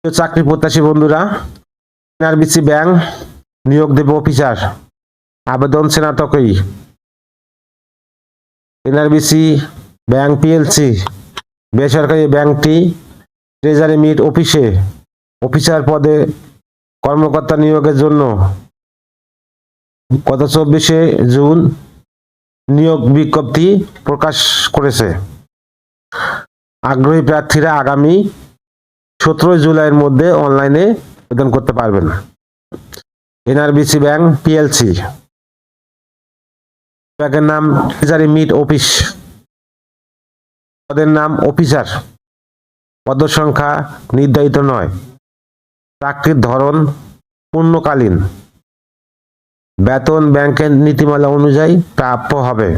চাকরি প্রত্যাশী বন্ধুরা, এনআরবিসি ব্যাংক নিয়োগ দেবে অফিসার, আবেদন স্নাতকই। এনআরবিসি ব্যাংক পিএলসি বেসরকারি ব্যাংকটি ট্রেজারি মিট অফিসে অফিসার পদে কর্মকর্তা নিয়োগের জন্য গত 24শে জুন নিয়োগ বিজ্ঞপ্তি প্রকাশ করেছে। আগ্রহী প্রার্থীরা আগামী 17 জুলাইয়ের মধ্যে অনলাইনে আবেদন করতে পারবেন। এনআরবিসি ব্যাংক পিএলসি, ব্যাংকের নাম ট্রেজারি মিট অফিস, পদের নাম অফিসার, পদসংখ্যা নির্ধারিত নয়, চাকরির ধরন পূর্ণকালীন, বেতন ব্যাংকের নীতিমালা অনুযায়ী প্রাপ্য হবে।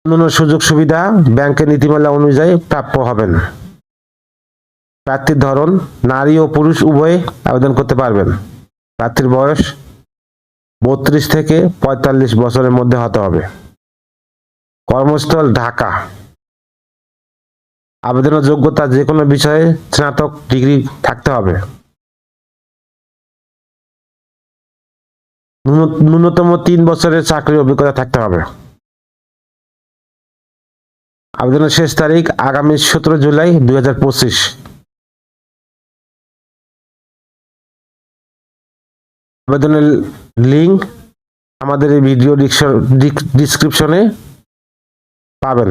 অন্যান্য সুযোগ সুবিধা ব্যাংকের নীতিমালা অনুযায়ী প্রাপ্য হবেন। প্রার্থীর ধরন নারী ও পুরুষ উভয়ে আবেদন করতে পারবেন। প্রার্থীর বয়স 32 থেকে 45 বছরের মধ্যে হতে হবে। কর্মস্থল ঢাকা। আবেদনের যোগ্যতা যে কোনো বিষয়ে স্নাতক ডিগ্রি থাকতে হবে। ন্যূনতম 3 বছরের চাকরির অভিজ্ঞতা থাকতে হবে। আবেদনের শেষ তারিখ আগামী 17 জুলাই 2025। আবেদনের লিঙ্ক আমাদের এই ভিডিও ডিসক্রিপশনে পাবেন।